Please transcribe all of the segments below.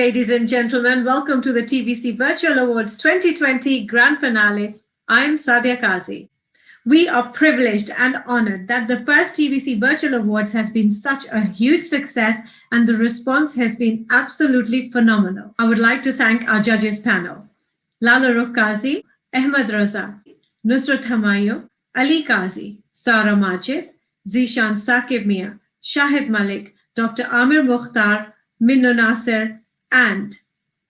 ladies and gentlemen. Welcome to the TVC Virtual Awards 2020 Grand Finale. I am Sadia Kazi. We are privileged and honored that the first TVC Virtual Awards has been such a huge success and the response has been absolutely phenomenal. I would like to thank our judges panel, Lala Rukh Kazi, Ahmed Raza, Nusrat Hamayo, Ali Kazi, Sara Majid, Zishan Saqib Mia, Shahid Malik, Dr. Amir Mukhtar, Minno Nasser, and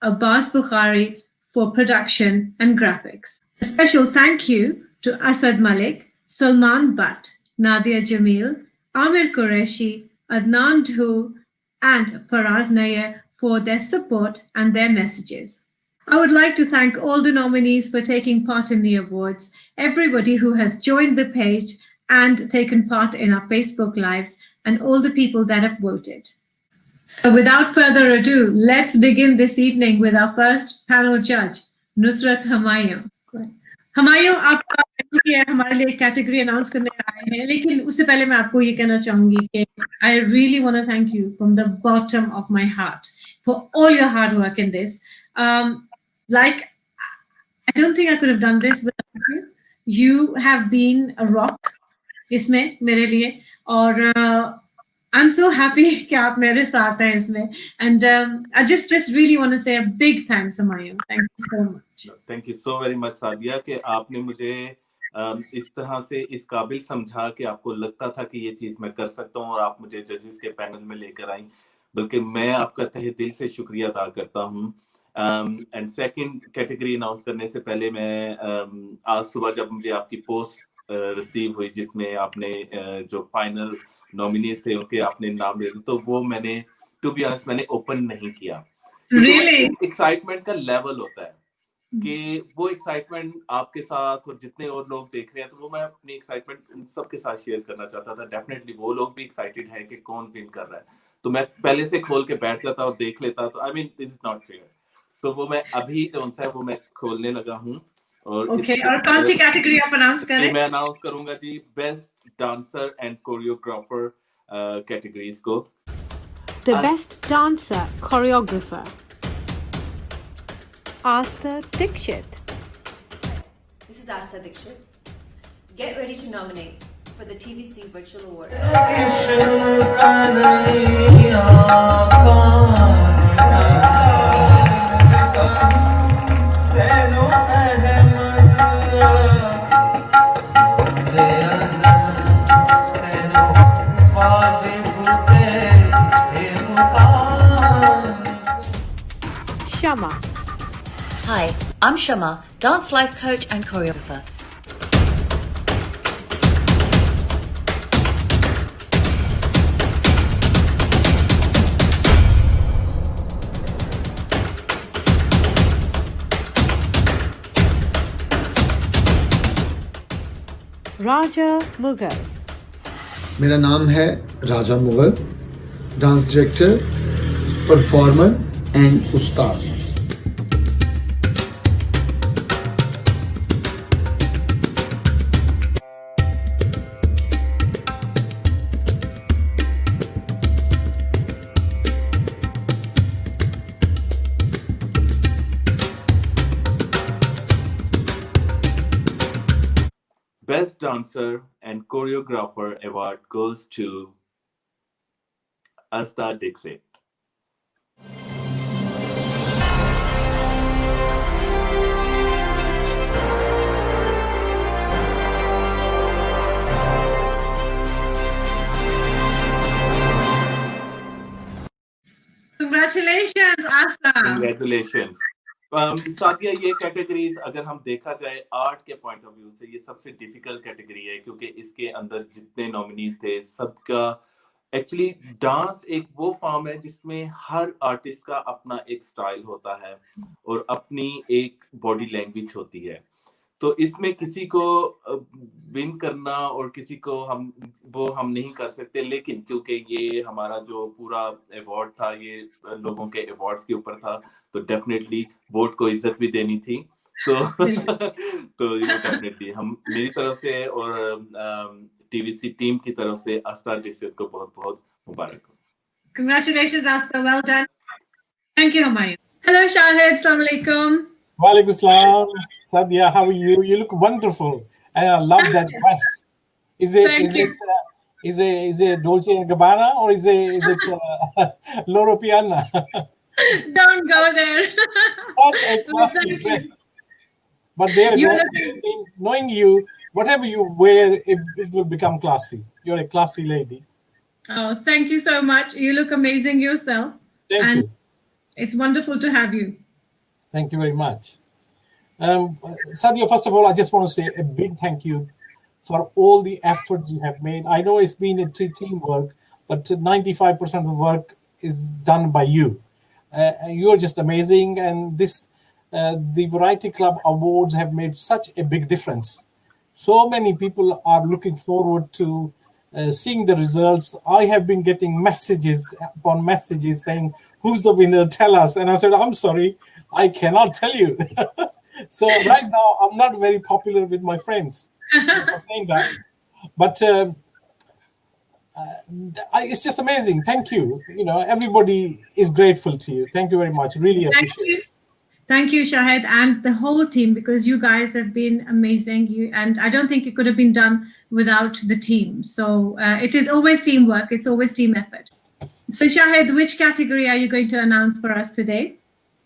Abbas Bukhari for production and graphics. A special thank you to Asad Malik, Salman Butt, Nadia Jamil, Amir Qureshi, Adnan Dhu, and Faraz Nair for their support and their messages. I would like to thank all the nominees for taking part in the awards, everybody who has joined the page and taken part in our Facebook Lives, and all the people that have voted. So without further ado, let's begin this evening with our first panel judge, Nusrat Hamayo. Hamayo, आप हमारे लिए category announce करने आए हैं, लेकिन उससे पहले मैं आपको ये कहना चाहूंगी कि I really want to thank you from the bottom of my heart for all your hard work in this. Like, I don't think I could have done this without you. You have been a rock इसमें मेरे लिए, और I'm so happy कि आप मेरे साथ हैं इसमें, and I just really want to say a big thanks, Hamayo. Thank you so much. Thank you so very much, Sadia, कि आपने मुझे इस तरह से इस काबिल समझा कि आपको लगता था कि ये चीज मैं कर सकता हूँ और आप मुझे जजेस के पैनल में लेकर आई, बल्कि मैं आपका तहे दिल से शुक्रिया अदा करता हूँ। एंड सेकंड कैटेगरी अनाउंस करने से पहले मैं आज सुबह जब मुझे आपकी पोस्ट रिसीव हुई जिसमें आपने जो फाइनल नॉमिनीज थे उनके आपने नाम ले दिए, तो वो मैंने टू बी ऑनेस्ट मैंने ओपन नहीं किया। Really? एक्साइटमेंट का लेवल होता है कि वो एक्साइटमेंट आपके साथ और जितने और लोग देख रहे हैं, तो वो मैं अपनी एक्साइटमेंट उन सबके साथ शेयर करना चाहता था। डेफिनेटली वो लोग भी एक्साइटेड है कि कौन विन कर रहा है, तो मैं पहले से खोल के बैठ जाता और देख लेता, तो I mean this is not fair. So वो मैं अभी जो है वो मैं खोलने लगा हूँ। और okay, और कौन सी कैटेगरी आप अनाउंस करें? मैं अनाउंस करूंगा जी best dancer and choreographer categories को। The best dancer choreographer, Astha Dikshit. This is Astha Dikshit. Get ready to nominate for the TVC Virtual Award. Shama. Hi, I'm Shama, dance life coach and choreographer. Raja Mughal. मेरा नाम है Raja Mughal, dance director, performer and उस्ताद। Best Dancer and Choreographer Award goes to Astha Dikshit. Congratulations, Astha. Congratulations. Sadia, ये categories अगर हम देखा जाए art के पॉइंट ऑफ व्यू से ये सबसे डिफिकल्ट कैटेगरी है, क्योंकि इसके अंदर जितने नॉमिनीज थे सबका एक्चुअली डांस एक वो फॉर्म है जिसमें हर आर्टिस्ट का अपना एक स्टाइल होता है और अपनी एक बॉडी लैंग्वेज होती है। तो इसमें किसी को विन करना और किसी को हम नहीं कर सकते, लेकिन क्योंकि ये हमारा जो पूरा अवार्ड था ये लोगों के अवार्ड्स के ऊपर था, तो डेफिनेटली वोट को इज्जत भी देनी थी। तो ये डेफिनेटली हम मेरी तरफ से और टीवीसी टीम की तरफ से आस्था डिक्शित को बहुत बहुत मुबारक हो। Congratulations, Astha. Well done. Thank you, Humayun. Hello, Shahid. Assalamu alaikum. Walaikum salam. Sadia, how are you? You look wonderful, and I love that dress. Is it Dolce and Gabbana or is it Loro Piana? Don't go there. Such a classy dress. But there you go. Knowing you, whatever you wear, it will become classy. You're a classy lady. Oh, thank you so much. You look amazing yourself. Thank you. It's wonderful to have you. Thank you very much. Sadia, first of all, I just want to say a big thank you for all the efforts you have made. I know it's been a teamwork, but 95% of the work is done by you. You're just amazing, and the Variety Club Awards have made such a big difference. So many people are looking forward to seeing the results. I have been getting messages upon messages saying, "Who's the winner? Tell us." And I said, "I'm sorry, I cannot tell you." So right now, I'm not very popular with my friends for saying that. But it's just amazing. Thank you. Everybody is grateful to you. Thank you very much. Really appreciate it. Thank you, Shahid, and the whole team, because you guys have been amazing. And I don't think it could have been done without the team. So it is always teamwork. It's always team effort. So Shahid, which category are you going to announce for us today?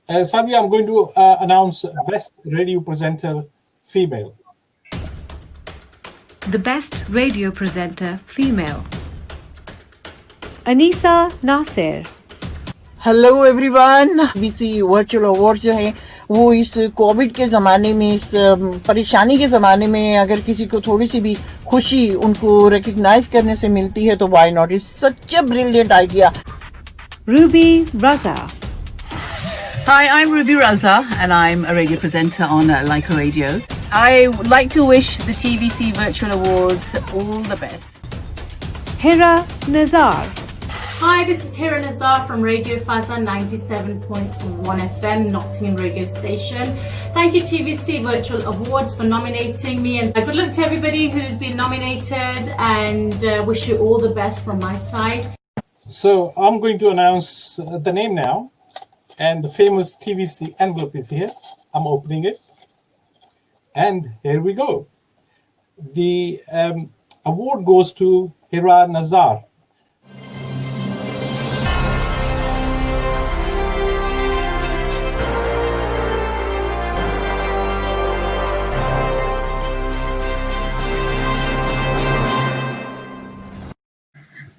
Sadia, I'm going to announce Best Radio Presenter Female. The Best Radio Presenter Female. Anisa Nasir. Hello everyone BC virtual award जो है वो इस Covid के ज़माने में, इस परेशानी के ज़माने में अगर किसी को थोड़ी सी भी खुशी उनको रिकग्नाइज करने से मिलती है तो why not. It's such a brilliant idea. Ruby Raza. Hi, I'm Ruby Raza and I'm a radio presenter on Leica Radio. I would like to wish the TVC Virtual Awards all the best. Hira Nazar. Hi, this is Hira Nazar from Radio Faza 97.1 FM, Nottingham radio station. Thank you TVC Virtual Awards for nominating me, and good luck to everybody who's been nominated, and wish you all the best from my side. So I'm going to announce the name now, and the famous TVC envelope is here. I'm opening it, and here we go. The award goes to Hira Nazar.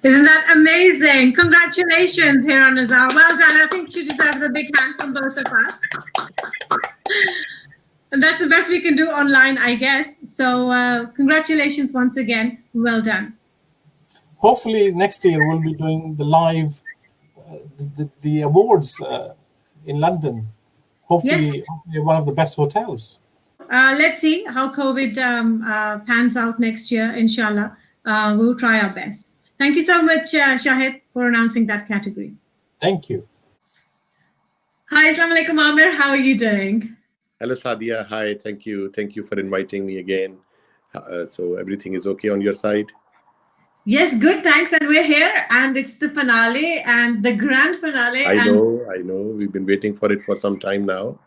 Isn't that amazing? Congratulations, Hira Nazar. Well done. I think she deserves a big hand from both of us. And that's the best we can do online, I guess. So congratulations once again. Well done. Hopefully next year we'll be doing the live, the awards in London. Hopefully, yes. One of the best hotels. Let's see how COVID pans out next year, inshallah. We'll try our best. Thank you so much, Shahid, for announcing that category. Thank you. Hi, Assalamu alaikum, Amir. How are you doing? Hello, Sadia. Hi, thank you. Thank you for inviting me again. So everything is okay on your side? Yes, good, thanks. And we're here, and it's the finale, and the grand finale. I know. We've been waiting for it for some time now.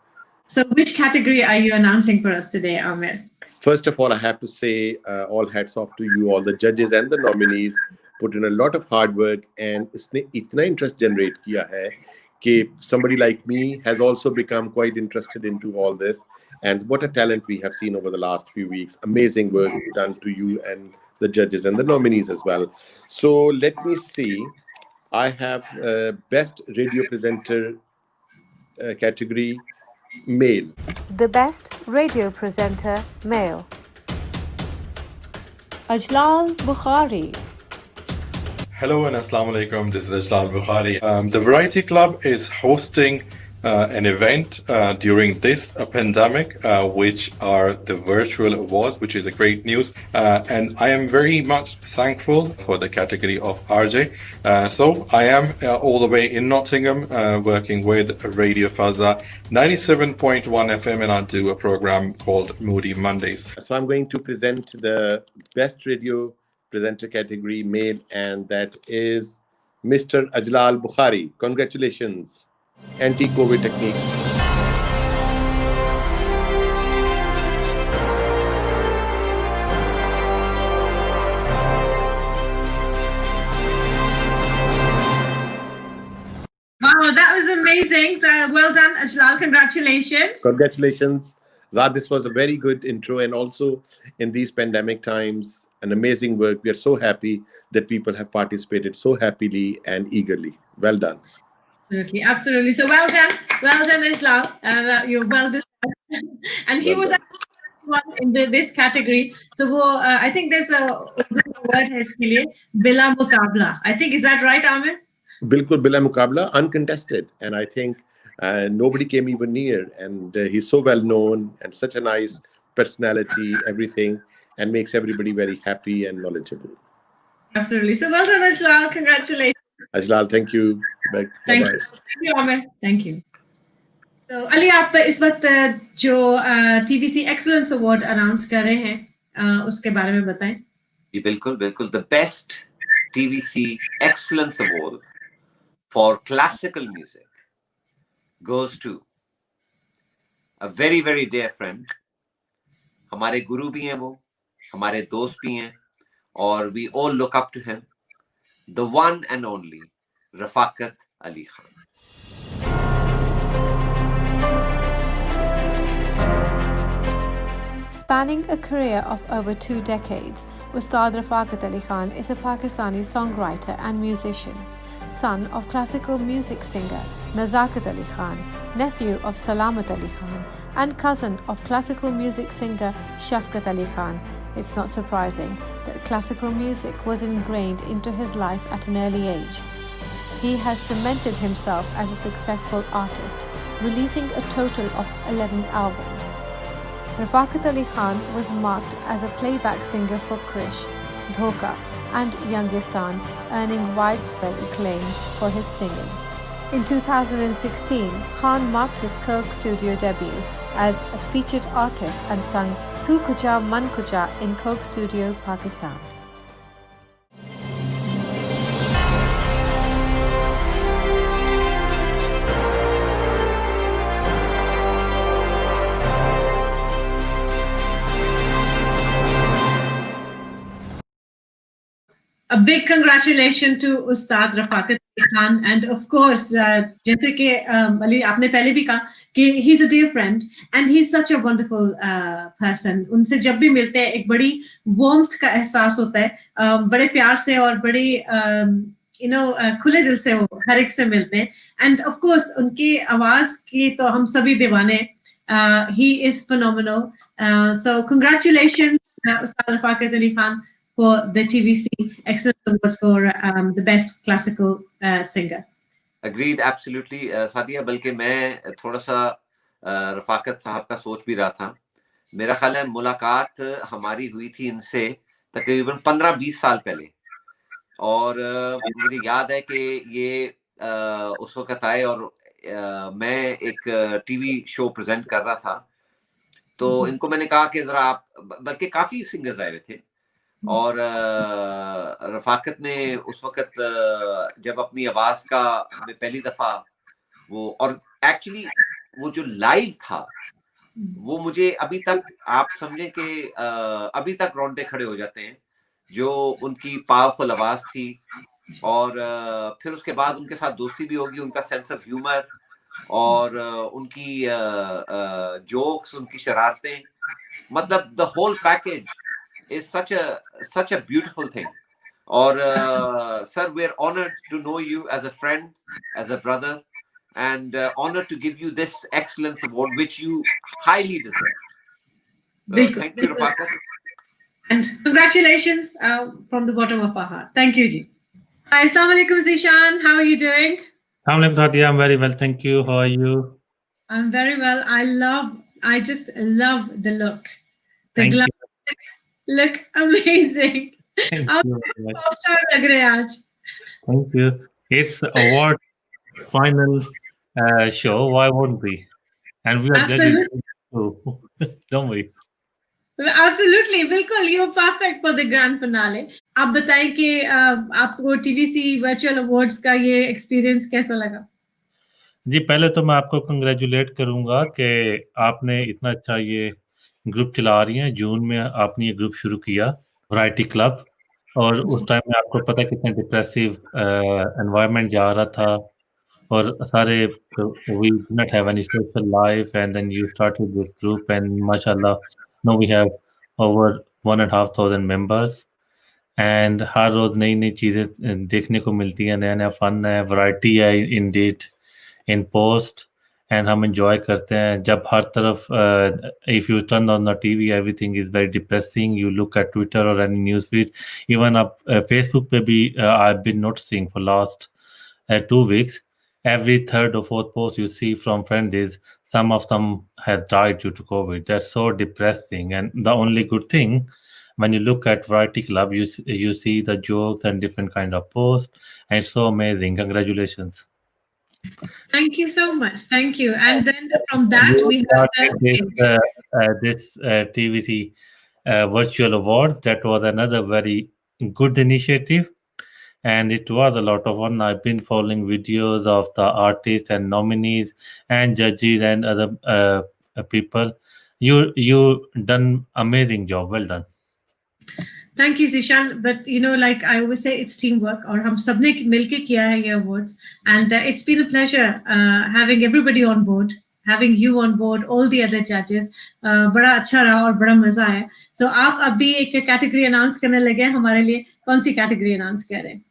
So which category are you announcing for us today, Amir? First of all, I have to say all hats off to you, all the judges and the nominees. Put in a lot of hard work, and इसने इतना interest generate किया है कि somebody like me has also become quite interested into all this. And what a talent we have seen over the last few weeks. Amazing work done to you and the judges and the nominees as well. So let me see. I have Best Radio Presenter category, male. The Best Radio Presenter Male. Ajlal Bukhari. Hello and Assalamu alaikum. This is Ajlal Bukhari. The Variety Club is hosting an event during this pandemic, which are the virtual awards, which is a great news. And I am very much thankful for the category of RJ. So I am all the way in Nottingham, working with Radio Faza 97.1 FM, and I do a program called Moody Mondays. So I'm going to present the Best Radio Presenter category, male, and that is Mr. Ajlal Bukhari. Congratulations. anti-COVID techniques. Wow, that was amazing. Well done, Ajlal. Congratulations. Congratulations. Zad, this was a very good intro, and also in these pandemic times, an amazing work. We are so happy that people have participated so happily and eagerly. Well done. Absolutely, absolutely. So well done, Ajlal. You're well deserved. And he Well was done. actually one in this category. So I think there's a word है इसके लिए, bila mukabla. I think, is that right, Amir? Bilkul bila mukabla, uncontested, and I think nobody came even near. And he's so well known and such a nice personality, everything, and makes everybody very happy and knowledgeable. Absolutely. So well done, Ajlal. Congratulations. Ajlal, thank you. Bye. Thank Bye-bye. you. Thank you, Amir. Thank you. So Ali, आप इस वक्त जो TVC Excellence Award announce कर रहे हैं उसके बारे में बताएं. जी बिल्कुल बिल्कुल. The best TVC Excellence Award for classical music goes to a very very dear friend. हमारे गुरु भी हैं वो, हमारे दोस्त भी हैं, और we all look up to him, the one and only Rafaqat Ali Khan. Spanning a career of over 2 decades, Ustad Rafaqat Ali Khan is a Pakistani songwriter and musician, son of classical music singer Nazakat Ali Khan, nephew of Salamat Ali Khan, and cousin of classical music singer Shafqat Ali Khan. It's not surprising that classical music was ingrained into his life at an early age. He has cemented himself as a successful artist, releasing a total of 11 albums. Rafaqat Ali Khan was marked as a playback singer for Krish, Dhoka and Youngistan, earning widespread acclaim for his singing. In 2016, Khan marked his Coke studio debut as a featured artist and sung Tu Kuja Man Kuja in Coke Studio, Pakistan. A big congratulations to Ustad Rafaqat Ali Khan, and of course, जैसे कि अली आपने पहले भी कहा कि he's a dear friend and he's such a wonderful person. उनसे जब भी मिलते हैं एक बड़ी warmth का एहसास होता है, बड़े प्यार से और बड़ी खुले दिल से वो हर एक से मिलते हैं. And of course, उनकी आवाज की तो हम सभी दीवाने. He is phenomenal. So congratulations, Ustad Rafaqat Ali Khan, for the TVC Excellence Awards for the best classical singer. Agreed, absolutely, Sadia. बल्कि मैं थोड़ा सा रफाकत साहब का सोच भी रहा था. मेरा ख्याल है मुलाकात हमारी हुई थी इनसे तकरीबन 15-20 साल पहले, और मुझे याद है कि ये उस वक्त आए और मैं एक टीवी शो प्रेजेंट कर रहा था, तो इनको मैंने कहा कि जरा आप, बल्कि काफी सिंगर्स आए हुए थे, और रफाकत ने उस वक्त जब अपनी आवाज का हमें पहली दफा वो, और एक्चुअली वो जो लाइव था वो मुझे अभी तक, आप समझे कि अभी तक रोंगटे खड़े हो जाते हैं, जो उनकी पावरफुल आवाज थी. और फिर उसके बाद उनके साथ दोस्ती भी होगी, उनका सेंस ऑफ ह्यूमर और उनकी जोक्स, उनकी शरारतें, मतलब the whole package is such a beautiful thing. Or sir, we're honored to know you as a friend, as a brother, and honored to give you this excellence award, which you highly deserve. Thank you, Rafaqat. And congratulations from the bottom of our heart. Thank you, Ji. Hi, Assalamu alaikum, Zishan. How are you doing? I'm very well, thank you. How are you? I'm very well. I just love the look. The Thank you. Look amazing. Thank आप you. top star लग रहे हैं आज. Thank you. It's award final show. Why won't we? And we are judging too, don't we? Absolutely, बिल्कुल. You're perfect for the grand finale. आप बताएं कि आपको TVC Virtual Awards का ये experience कैसा लगा? जी, पहले तो मैं आपको कंग्रेचुलेट करूंगा कि आपने इतना अच्छा ये ग्रुप चला रही हैं। जून में आपने ये ग्रुप शुरू किया, वैरायटी क्लब, और उस टाइम में आपको पता है कितने डिप्रेसिव एनवायरनमेंट जा रहा था, और सारे we did not have any social life, and then you started this group, and mashallah, now we have over 1,500 members, and हर रोज नई नई चीजें देखने को मिलती है, नया नया फन है, वैरायटी है इंडीड इन पोस्ट, एंड हम एंजॉय करते हैं। जब हर तरफ if you turn on the TV everything is very depressing, you look at Twitter और एनी न्यूज फीड, इवन आप फेसबुक पे भी I have been noticing for last 2 weeks, every third or fourth post you see from friends is some of them have died due to COVID. That's so depressing. And the only good thing, when you look at Variety Club, you see the jokes and different kind of posts, and it's so amazing. Congratulations. Thank you so much. Thank you. And then from that we have this TVC virtual awards. That was another very good initiative, and it was a lot of fun. I've been following videos of the artists and nominees and judges and other people. You done amazing job. Well done. Thank you, Zishan. But like I always say, it's teamwork. और हम सबने मिलके किया है ये awards, and it's been a pleasure having everybody on board, having you on board, all the other judges. बड़ा अच्छा रहा और बड़ा मजा आया. So आप अभी एक कैटेगरी अनाउंस करने लगे हैं हमारे लिए. कौन सी कैटेगरी अनाउंस कर रहे हैं?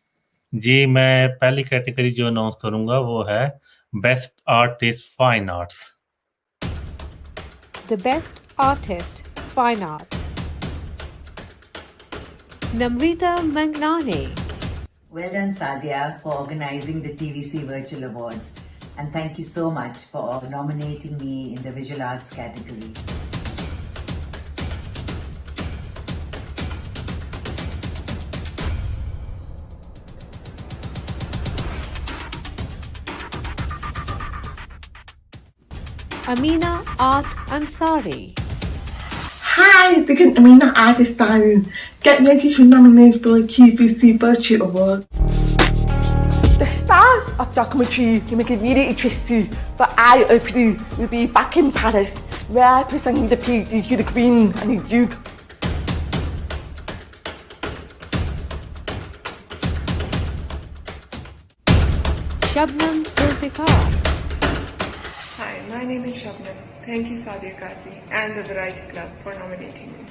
जी, मैं पहली कैटेगरी जो अनाउंस करूंगा वो है best artist fine arts. The Best Artist Fine Arts. Namrita Mangnani. Well done, Sadia, for organizing the TVC Virtual Awards. And thank you so much for nominating me in the Visual Arts category. Amina Art Ansari. Hi, the Amina Art Ansari. Get ready to nominate for the TVC Virtual Award. The stars of documentary can make it really interesting but eye-opening will be back in Paris, where presenting the PhD to the Queen and the Duke. Shabnam Zulfikar. Hi, my name is Shabnam. Thank you, Sadia Kazi and the Variety Club for nominating me.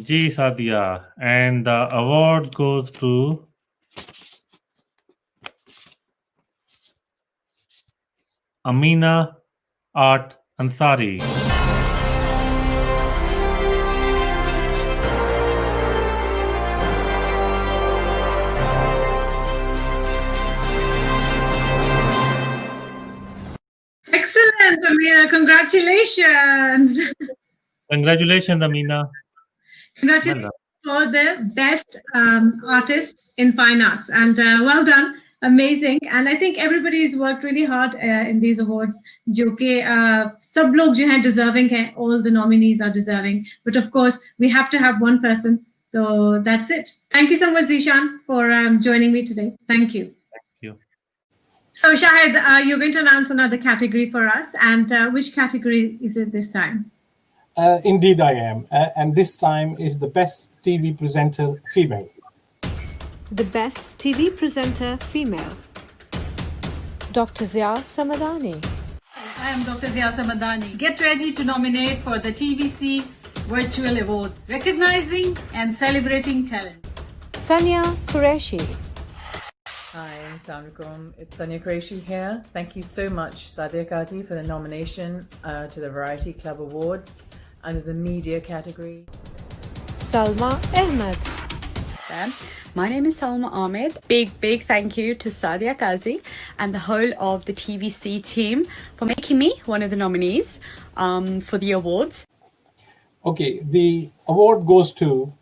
जी Sadia, and the award goes to Amina Art Ansari. Excellent, Amina. Congratulations. Congratulations, Amina. Congratulations for the best artist in fine arts, and well done. Amazing. And I think everybody's worked really hard in these awards. जो कि सब लोग जो हैं deserving हैं. All the nominees are deserving. But of course, we have to have one person. So that's it. Thank you so much, Zishan, for joining me today. Thank you. Thank you. So Shahid, you're going to announce another category for us. And which category is it this time? Indeed, I am. And this time is the best TV presenter female. The Best TV Presenter Female. Dr. Zia Samadani. I am Dr. Zia Samadani. Get ready to nominate for the TVC Virtual Awards, recognizing and celebrating talent. Sanya Qureshi. Hi, Assalamualaikum. It's Sanya Qureshi here. Thank you so much, Sadia Kazi, for the nomination to the Variety Club Awards under the media category. Salma Ahmed. My name is Salma Ahmed. Big thank you to Sadia Kazi and the whole of the TVC team for making me one of the nominees for the awards. Okay, the award goes to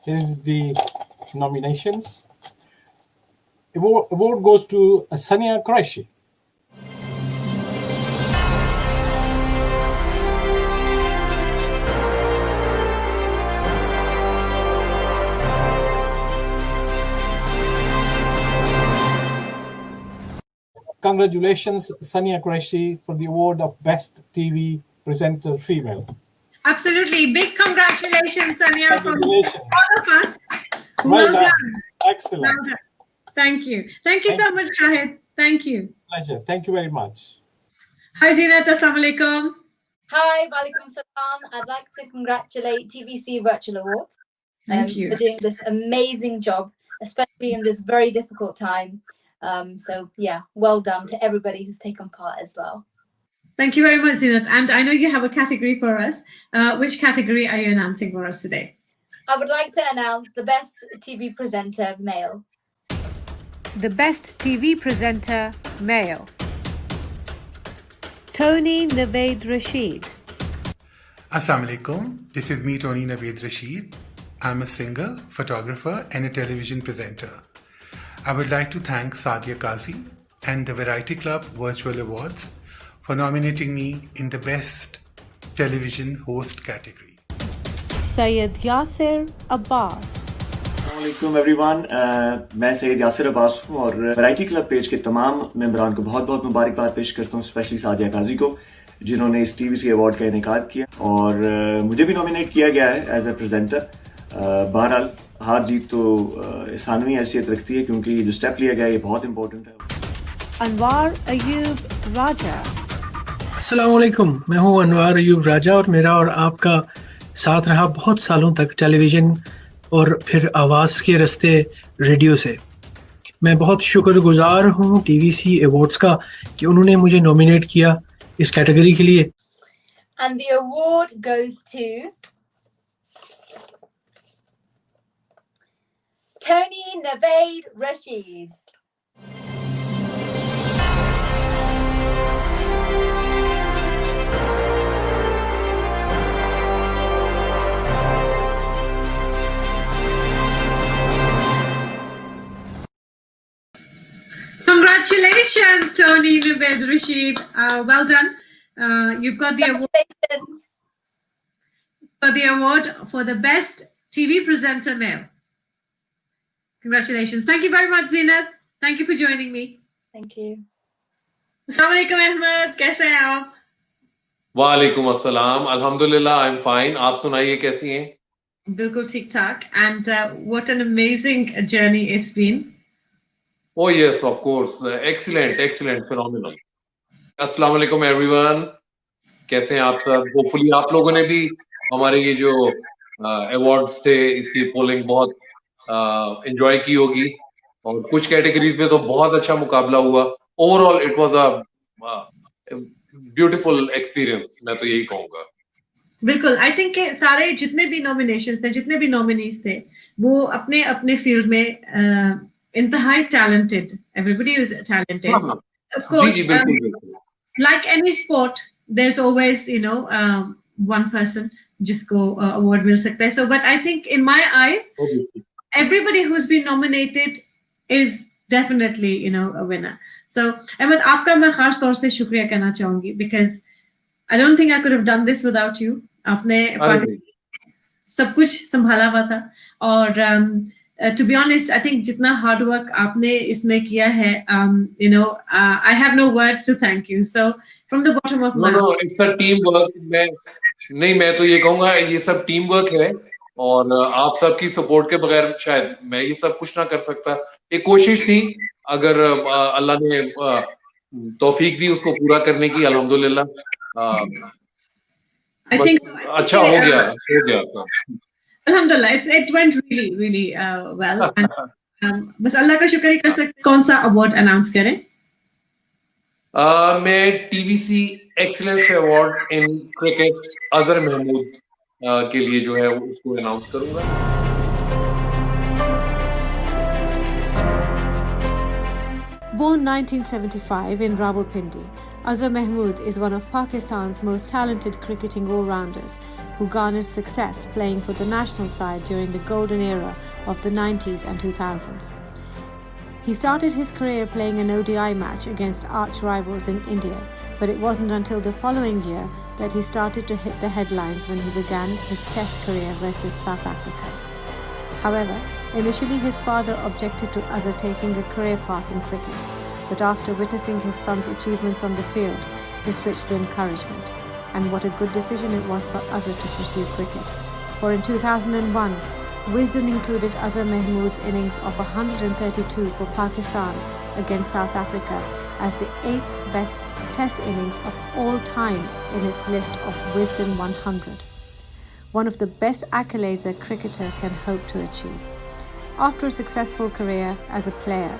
is the nominations. Award goes to Sania Qureshi. Congratulations, Sania Qureshi, for the award of Best TV Presenter Female. Absolutely. Big congratulations, Sania, from all of us. Well done. Excellent. Well done. Thank you. Thank you so much, Shahid. Thank you. Pleasure. Thank you very much. Hi, Zinat. Assalamu alaikum. Hi, Walaikum Salam. I'd like to congratulate TVC Virtual Awards Thank you for doing this amazing job, especially in this very difficult time. So yeah, well done to everybody who's taken part as well. Thank you very much, Zinat. And I know you have a category for us. Which category are you announcing for us today? I would like to announce the Best TV Presenter Male. The Best TV Presenter Male. Tony Naved Rashid. Assalamu alaikum. This is me, Tony Naved Rashid. I'm a singer, photographer, and a television presenter. I would like to thank Sadia Qazi and the Variety Club Virtual Awards for nominating me in the Best Television Host category. Syed Yasir Abbas. Assalamualaikum everyone. मैं सैयद यासिर अब्बास हूँ और variety club page के तमाम मेंबरान को बहुत बहुत मुबारकबाद पेश करता हूँ, स्पेशली सादिया काजी को जिन्होंने इस टीवीसी अवार्ड का इनेकाद किया और मुझे भी नॉमिनेट किया गया है एज ए प्रेजेंटर. बहरहाल हार जीत तो सानवी हैसियत रखती है क्योंकि जो स्टेप लिया गया है ये बहुत इंपॉर्टेंट है. अनवार अयूब राजा. अस्सलाम वालेकुम. मैं हूँ अनवार अयूब राजा और मेरा और आपका साथ रहा बहुत सालों तक टेलीविजन और फिर आवाज़ के रास्ते रेडियो से. मैं बहुत शुक्रगुजार हूँ टीवीसी अवार्ड्स का कि उन्होंने मुझे नॉमिनेट किया इस कैटेगरी के लिए. And the award goes to Tony Naved Rashid. Congratulations, Tony Naved Rashid. Well done. You've got the award for the Best TV Presenter Male. Congratulations. Thank you very much, Zinat. Thank you for joining me. Thank you. Assalamu alaikum, Ahmed. कैसे हैं आप? वालेकुम अस्सलाम. अल्हम्दुलिल्लाह, I'm fine. आप सुनाइए कैसी हैं? बिल्कुल ठीक ठाक. And what an amazing journey it's been. Oh yes, of course. Excellent, phenomenal. अस्सलाम वालेकुम everyone. कैसे हैं आप सब? Hopefully आप लोगों ने भी हमारे ये जो awards थे इसकी polling बहुत enjoy की होगी और कुछ categories में तो बहुत अच्छा मुकाबला हुआ. Overall, it was a beautiful experience. मैं तो यही कहूँगा. बिल्कुल. I think के सारे जितने भी nominations थे, जितने भी nominees थे, वो अपने अपने field में इंतहाई talented. Everybody is talented. Of course, like any sport, there's always, one person जिसको award मिल सकता है. So, but I think in my eyes, everybody who's been nominated is definitely, a winner. So, Ahmed, आपका मैं खास तौर से शुक्रिया कहना चाहूँगी because I don't think I could have done this without you. आपने सब कुछ संभाला हुआ था और to be honest, I think जितना hard work आपने इसमें किया है, I have no words to thank you. So from the bottom of my heart. No, it's a teamwork. मैं तो ये कहूँगा ये सब team work है और आप सबकी support के बगैर शायद मैं ये सब कुछ ना कर सकता. एक कोशिश थी, अगर अल्लाह ने तौफीक दी उसको पूरा करने की, अल्हम्दुलिल्लाह. I think अच्छा हो गया सब. Alhamdulillah, it went really well. And, बस अल्लाह का शुक्र ही कर सकते. कौन सा अवार्ड अनाउंस करें? मैं TVC excellence award in cricket Azhar Mahmood के लिए जो है उसको अनाउंस करूंगा. Born 1975 in Rawalpindi, Azhar Mahmood is one of Pakistan's most talented cricketing all-rounders, who garnered success playing for the national side during the golden era of the 90s and 2000s. He started his career playing an ODI match against arch rivals in India, but it wasn't until the following year that he started to hit the headlines when he began his Test career versus South Africa. However, initially his father objected to Azhar taking a career path in cricket, but after witnessing his son's achievements on the field, he switched to encouragement. And what a good decision it was for Azhar to pursue cricket. For in 2001, Wisden included Azhar Mahmood's innings of 132 for Pakistan against South Africa as the 8th best Test innings of all time in its list of Wisden 100. One of the best accolades a cricketer can hope to achieve. After a successful career as a player,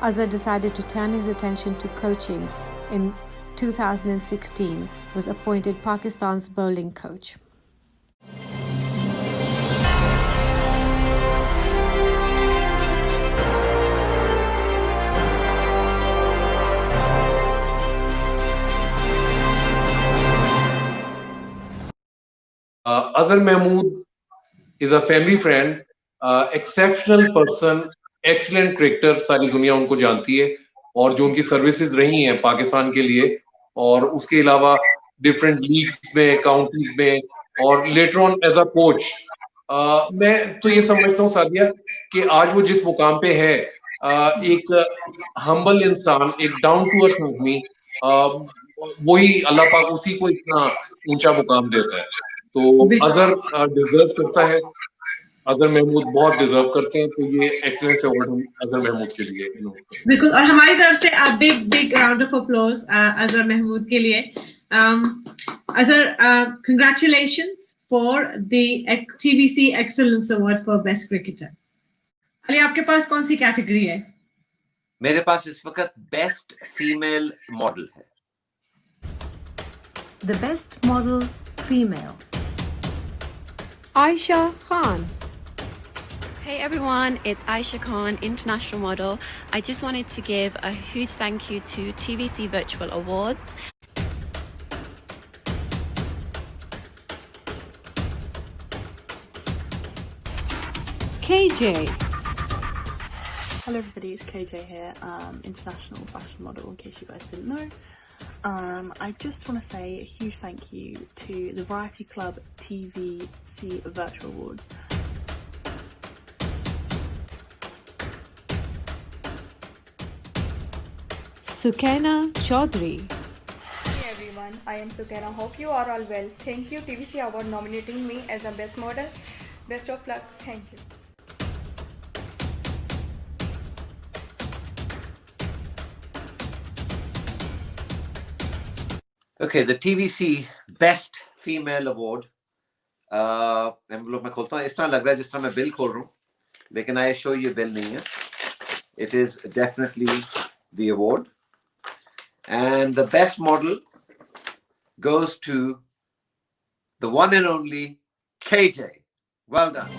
Azhar decided to turn his attention to coaching. In 2016, was appointed Pakistan's bowling coach. Azhar Mahmood is a family friend, exceptional person, excellent cricketer, सारी दुनिया उनको जानती है और जो उनकी services रही हैं पाकिस्तान के लिए और उसके अलावा डिफरेंट लीग्स में, काउंटीज में और later on as a coach, मैं तो ये समझता हूँ सादिया कि आज वो जिस मुकाम पे है, एक हम्बल इंसान, एक डाउन टू अर्थ आदमी, वही अल्लाह पाक उसी को इतना ऊंचा मुकाम देता है। तो अजहर डिजर्व करता है, अजहर महमूद बहुत डिजर्व करते हैं, तो ये एक्सीलेंस अवार्ड हम अजहर महमूद के लिए। बिल्कुल, और हमारी तरफ से big round of applause Azhar Mahmood के लिए। Azhar, congratulations for the TVC excellence award for best cricketer. Ali, आपके पास कौन सी कैटेगरी है? मेरे पास इस वक्त बेस्ट फीमेल मॉडल है। The best model female. Aisha Khan. Hey everyone, it's Aisha Khan, international model. I just wanted to give a huge thank you to TVC Virtual Awards. KJ. Hello everybody, it's KJ here, international fashion model, in case you guys didn't know. I just want to say a huge thank you to the Variety Club TVC Virtual Awards. Sukaina Chaudhary. Hey everyone, I am Sukaina. Hope you are all well. Thank you TVC Award nominating me as a best model. Best of luck. Thank you. Okay, the TVC Best Female Award. Envelope में खोलता हूँ, इस तरह लग रहा है जिस तरह मैं बिल खोल रहा हूँ, लेकिन आई शो ये बिल नहीं है. It is definitely the award, and the best model goes to the one and only KJ. Well done.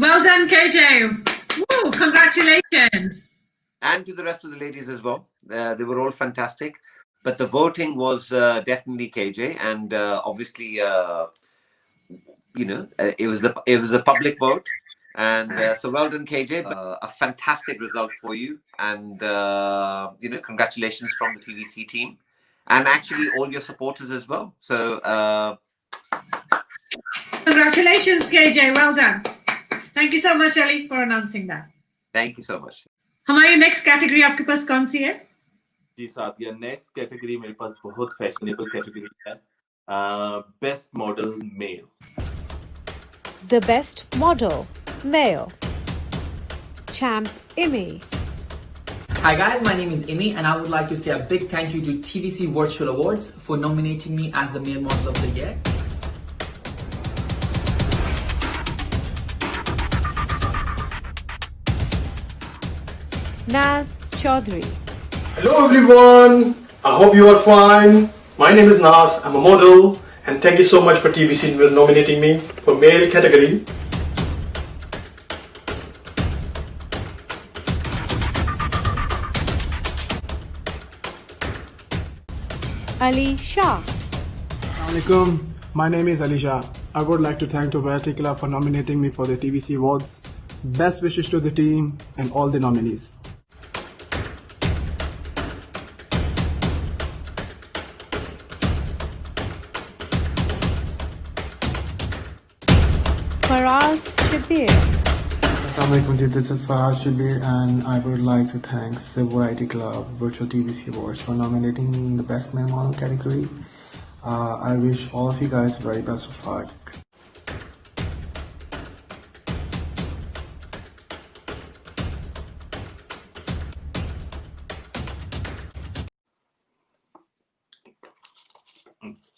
Well done, KJ. Woo, congratulations. And to the rest of the ladies as well. They were all fantastic. But the voting was definitely KJ. And obviously, it was a public vote. And so well done, KJ. A fantastic result for you. And, congratulations from the TVC team. And actually all your supporters as well. So, congratulations, KJ. Well done. Thank you so much, Ali, for announcing that. Thank you so much. हमारी next category आपके पास कौन सी है? जी साथिया, next category मेरे पास बहुत fashionable category है, best model male. The best model male. Champ Imi. Hi guys, my name is Imi and I would like to say a big thank you to TVC Virtual Awards for nominating me as the male model of the year. Naz Chaudhary. Hello everyone, I hope you are fine. My name is Naz, I'm a model And thank you so much for TVC for nominating me for male category. Ali Shah. Assalamualaikum. My name is Ali Shah. I would like to thank the Variety Club for nominating me for the TVC Awards. Best wishes to the team and all the nominees. Faraz Shabir. Assalamualaikum, this is Faraz Shabir and I would like to thank the Variety Club Virtual TVC Awards for nominating me in the Best Male Model category. I wish all of you guys very best of luck.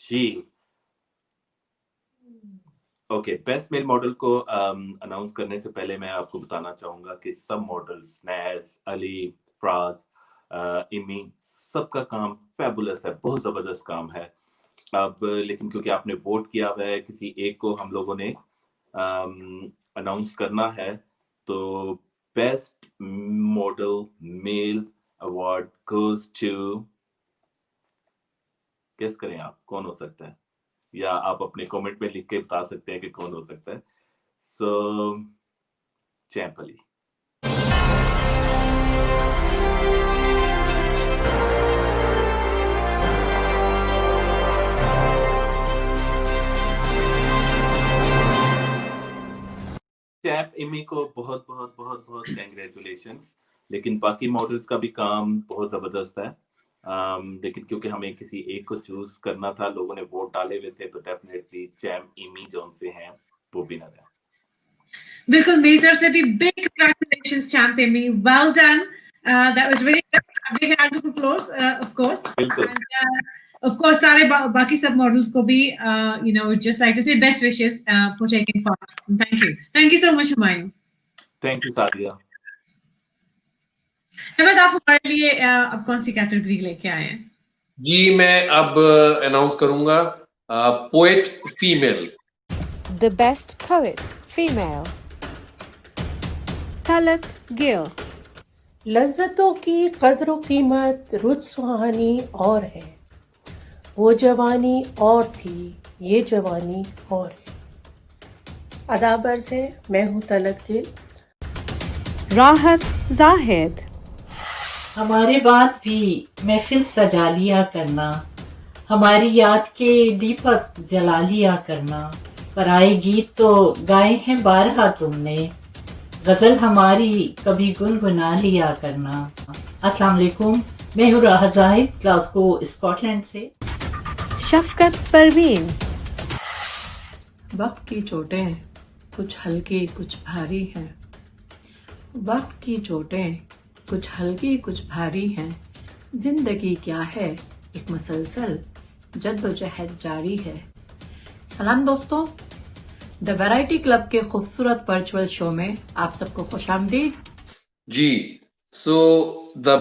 जी okay, best male model को announce करने से पहले मैं आपको बताना चाहूंगा कि सब मॉडल्स नैस, अली, फ्राज, इमी, सबका काम फैबुलस है, बहुत जबरदस्त काम है। अब लेकिन क्योंकि आपने वोट किया हुआ है, किसी एक को हम लोगों ने अनाउंस करना है, तो best model male award goes to, guess करें आप कौन हो सकता है, या आप अपने कमेंट में लिख के बता सकते हैं कि कौन हो सकता है। सो चैंप अली। चैंप इमी को बहुत बहुत बहुत बहुत कंग्रेचुलेशंस। लेकिन बाकी मॉडल्स का भी काम बहुत जबरदस्त है। लेकिन क्योंकि हमें किसी एक को चूज करना था, लोगों ने वोट डाले हुए थे, तो डेफिनेटली चैंप इमी जो से हैं वो विनर है। बिल्कुल, मेरी तरफ से भी बिग कांग्रेचुलेशंस चैंप इमी, well done, that was really big hand to close of course. बिल्कुल, ऑफ कोर्स सारे बाकी सब मॉडल्स को भी you know just like to say best wishes for taking part. Thank you so much Humayun. Thank you Sadia. Ahmad, आप हमारे लिए अब कौन सी कैटेगरी लेके आए हैं? जी, मैं अब अनाउंस करूंगा poet female. The best poet female. Talat Gill. लज्जतों की कद्र कीमत रुत सुहानी और है, वो जवानी और थी, ये जवानी और है। अदाबर्ज है, मैं हूँ तलत गिल। Rahat Zahid. हमारे बाद भी महफिल सजा लिया करना, हमारी याद के दीपक जला लिया करना, पराए गीत तो गाए हैं बारहा तुमने, गजल हमारी कभी गुनगुना लिया करना। अस्सलाम वालेकुम, मैं हूँ राहत जाहिद, ग्लासगो स्कॉटलैंड से। शफकत परवीन। वक्त की चोटें कुछ हल्की कुछ भारी हैं, वक्त की चोटें कुछ हल्की कुछ भारी हैं, जिंदगी क्या है एक मसलसल जद्दोजहद जारी है। सलाम दोस्तों, द वैरायटी क्लब के खूबसूरत वर्चुअल शो में आप सबको खुशामदीद। जी, so the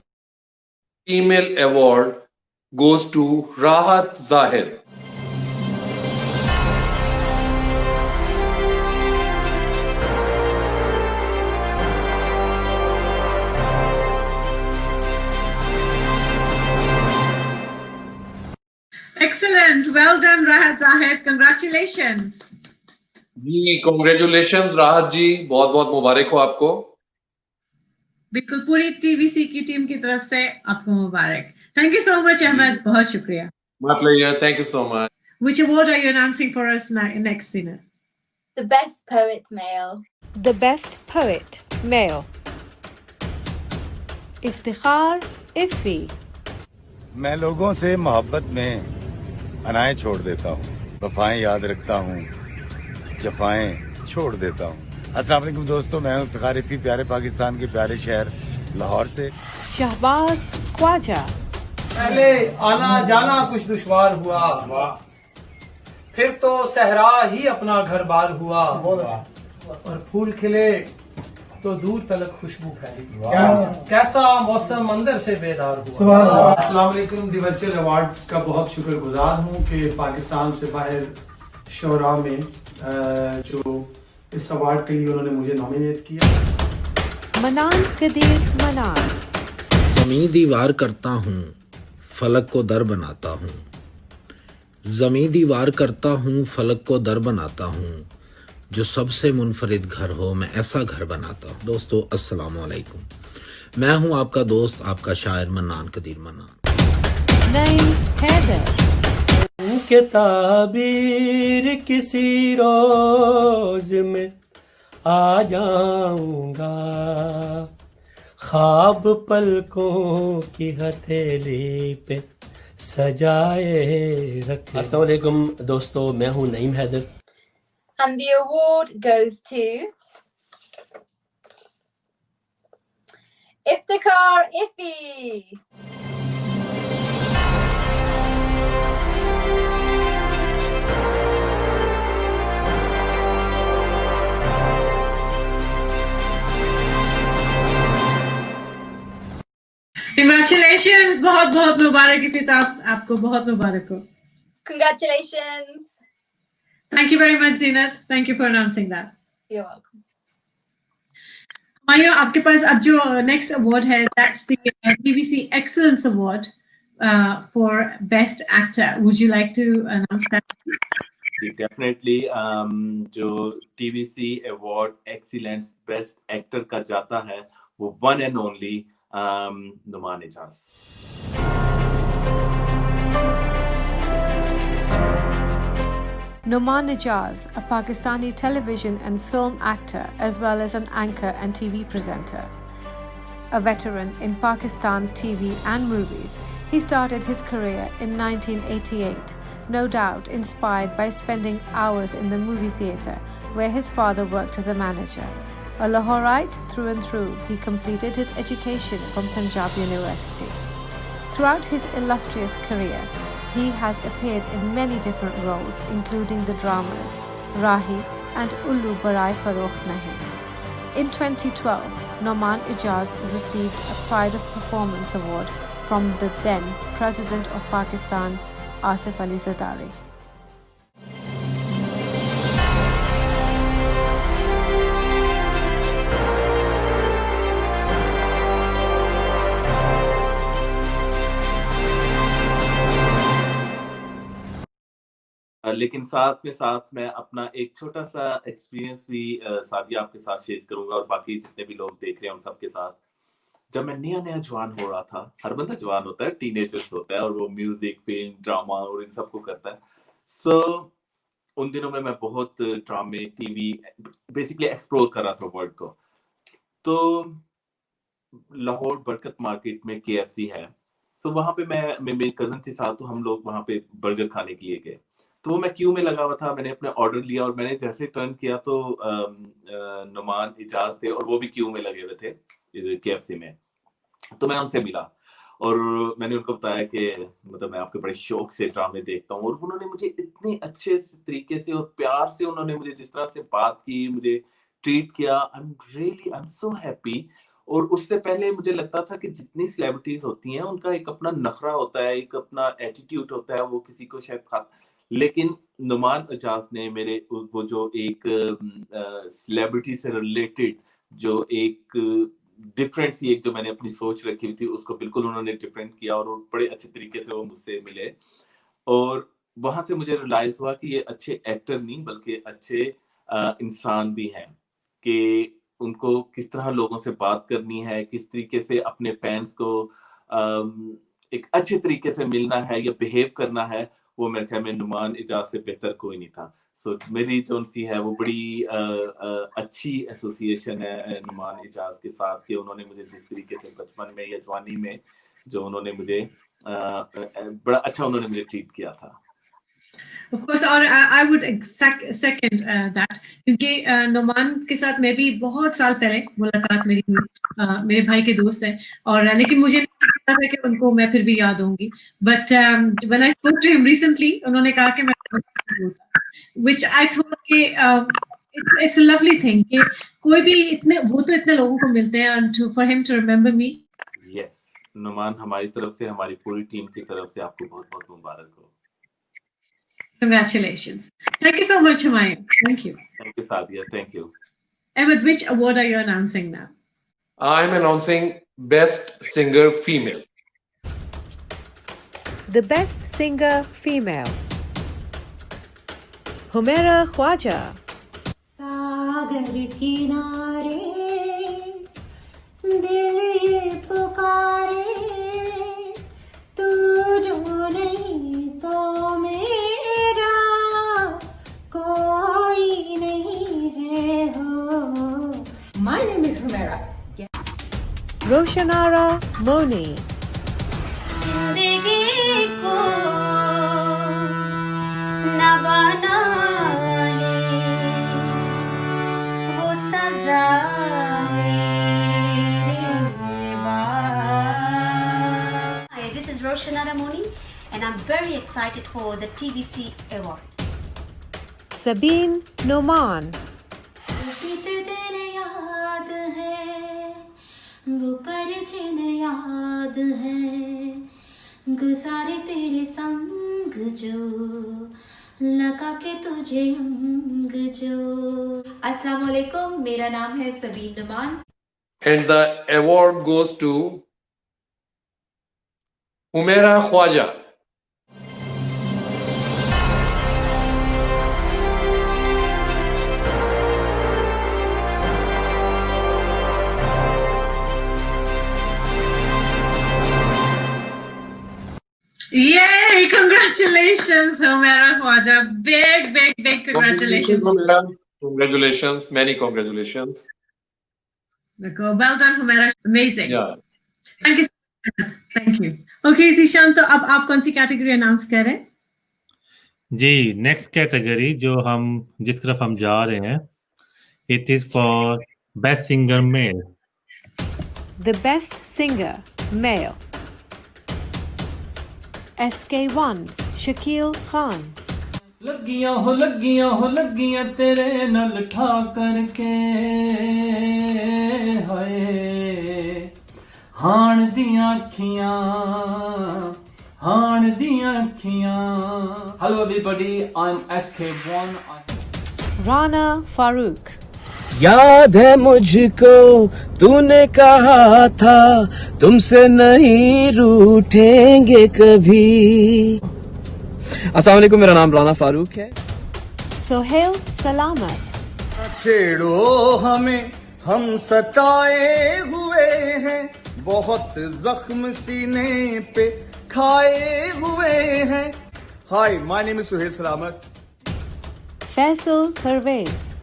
female award goes to Rahat Zahid. Excellent, well done Rahat Zahid, congratulations। जी, कॉन्ग्रेचुलेशंस राहत जी, बहुत बहुत मुबारक हो आपको। बिल्कुल, पूरी टीवीसी की टीम की तरफ से आपको मुबारक। Thank you so much Ahmad, बहुत शुक्रिया। My pleasure, thank you so much। Which award are you announcing for us next, Sina? The best poet male. The best poet male. Iftikhar इफ़ी। मैं लोगों से मोहब्बत में अनाएं छोड़ देता हूँ, वफाएं याद रखता हूँ, जफाएं छोड़ देता हूँ। अस्सलाम वालेकुम दोस्तों, मैं हूँ इफ्तिखार इफ़ी, प्यारे पाकिस्तान के प्यारे शहर लाहौर से। शहबाज ख्वाजा। पहले आना जाना कुछ दुश्वार हुआ, फिर तो सहरा ही अपना घर बार हुआ, और फूल खिले तो दूर तलक खुशबू फैली। कैसा मौसम अंदर से बेदार हुआ। अस्सलाम वालेकुम। दी वर्चुअल अवार्ड का बहुत शुक्रगुजार हूँ कि पाकिस्तान से बाहर शोरा में जो इस अवार्ड के लिए उन्होंने मुझे नॉमिनेट किया। मनान कदीर मनान। ज़मीं दीवार करता हूँ, फलक को दर बनाता हूँ। ज़मीं दीवार करता हूँ, फलक को दर बनाता हूँ। जो सबसे मुनफरिद घर हो, मैं ऐसा घर बनाता हूँ। दोस्तों अस्सलाम वालेकुम, मैं हूँ आपका दोस्त, आपका शायर मन्नान कदीर मन्नान। नईम हैदर। के ताबीर किसी रोज में आ जाऊंगा, ख्वाब पलकों की हथेली पे सजाए रखे। अस्सलाम वालेकुम दोस्तों, मैं हूँ Naeem Haider. And the award goes to Iftikhar Iffy. Congratulations, बहुत बहुत मुबारक इफ़ी साहब, आपको बहुत मुबारक हो। Congratulations. Thank you very much, Zinat. Thank you for announcing that. You're welcome. माया, आपके पास अब जो next award है, that's the TVC Excellence Award for Best Actor. Would you like to announce that? Definitely. जो TVC Award Excellence Best Actor का जाता है, वो one and only Numan Ijaz. Numan Ijaz, a Pakistani television and film actor as well as an anchor and TV presenter. A veteran in Pakistan TV and movies, he started his career in 1988, no doubt inspired by spending hours in the movie theatre where his father worked as a manager. A Lahorite through and through, he completed his education from Punjab University. Throughout his illustrious career, he has appeared in many different roles, including the dramas Rahi and Ullu Barai Farokh Nahi. In 2012, Numan Ijaz received a Pride of Performance Award from the then President of Pakistan, Asif Ali Zardari. लेकिन साथ में अपना एक छोटा सा experience भी सादिया आपके साथ शेयर करूंगा और बाकी जितने भी लोग देख रहे हैं उन सबके साथ। जब मैं नया जवान हो रहा था, हर बंदा जवान होता है, टीनेजर्स होता है और वो म्यूजिक, फिल्म, ड्रामा और इन सबको करता है। उन दिनों में मैं बहुत ड्रामे, टीवी बेसिकली एक्सप्लोर कर रहा था वर्ल्ड को। तो लाहौर बरकत मार्केट में KFC है, वहां पे मैं मेरी कजन के साथ, तो हम लोग वहां पे बर्गर खाने के लिए गए। तो मैं क्यू में लगा हुआ था, मैंने अपने ऑर्डर लिया और मैंने जैसे टर्न किया तो नुमान इजाज थे और वो भी क्यू में लगे हुए थे KFC में। तो मैं उनसे मिला और मैंने उनको बताया कि मतलब मैं आपके बड़े शौक से ड्रामे देखता हूँ, और उन्होंने मुझे इतने अच्छे तरीके से और प्यार से उन्होंने मुझे जिस तरह से बात की, मुझे ट्रीट किया, आई एम सो हैप्पी। और उससे पहले मुझे लगता था कि जितनी सेलिब्रिटीज होती हैं उनका एक अपना नखरा होता है, एक अपना एटीट्यूड होता है, वो किसी को शायद लेकिन नुमान इजाज ने मेरे वो जो एक सेलिब्रिटी से रिलेटेड जो एक डिफरेंट सी एक जो मैंने अपनी सोच रखी हुई थी, उसको बिल्कुल उन्होंने डिफरेंट किया और बड़े अच्छे तरीके से वो मुझसे मिले। और वहां से मुझे रियलाइज हुआ कि ये अच्छे एक्टर नहीं बल्कि अच्छे इंसान भी हैं, कि उनको किस तरह लोगों से बात करनी है, किस तरीके से अपने फैंस को एक अच्छे तरीके से मिलना है या बिहेव करना है, वो मेरे ख्याल में नुमान इजाज से बेहतर कोई नहीं था। मेरी जो सी है वो बड़ी अच्छी एसोसिएशन है नुमान इजाज के साथ, कि उन्होंने मुझे जिस तरीके से बचपन में या जवानी में जो उन्होंने मुझे बड़ा अच्छा उन्होंने मुझे ट्रीट किया था। Of course, और I would second that, क्योंकि नुमान के साथ मैं भी बहुत साल पहले मुलाकात मेरी हुई, मेरे भाई के दोस्त हैं, और लेकिन मुझे नहीं पता था कि उनको मैं फिर भी याद होंगी। But when I spoke to him recently, उन्होंने कहा कि मैं which I thought कि it's a lovely thing कि कोई भी वो तो इतने लोगों को मिलते हैं and for him to remember me. Yes, Numan हमारी तरफ से, हमारी पूरी टीम की तरफ से आपको बहुत-बहुत मुबारक हो. Congratulations. Thank you so much, Humayun. Thank you. Thank you, Sadia. Thank you. Ahmed, which award are you announcing now? I'm announcing Best Singer Female. The Best Singer Female. Humaira Khwaja. सागर किनारे दिल ये पुकारे तू जो नहीं तो मेरा कोई नहीं है हो. My name is Humaira. Roshanara Moni. जिंदगी को न बना ले वो सजा मेरे बाद. Hi, this is Roshanara Moni and I'm very excited for the TVC award. Sabine Noman. बीते दिन याद है वो परिचिन याद है गुजारे तेरे संग जो लगा के तुझे अंग जो. अस्सलाम वालेकुम, मेरा नाम है Sabeen Numan. And the award goes to Humaira Khwaja. Yay! Congratulations, Humaira Khwaja. Big congratulations. Humaira. Congratulations. Many congratulations. Well done, Humaira. Amazing. Yeah. Thank you so much. Thank you. Okay, Zishan, तो अब आप कौन सी कैटेगरी अनाउंस कर रहे हैं? जी, next category जिस तरफ हम जा रहे हैं, it is for best singer male. The Best Singer Male. SK1 Shakil Khan. लगियां हो लगियां तेरे नाल ठा करके हाय हाण दियां अखियां. Hello everybody, I'm SK1. Rana Farooq. याद है मुझको तूने कहा था तुमसे नहीं रूठेंगे कभी. अस्सलाम वालेकुम, मेरा नाम राना फारूक है. Sohail Salamat. छेड़ो हमें, हम सताए हुए हैं, बहुत जख्म सीने पे खाए हुए हैं. हाय, माय नेम इज सोहेल सलामत. Faisal Pervez.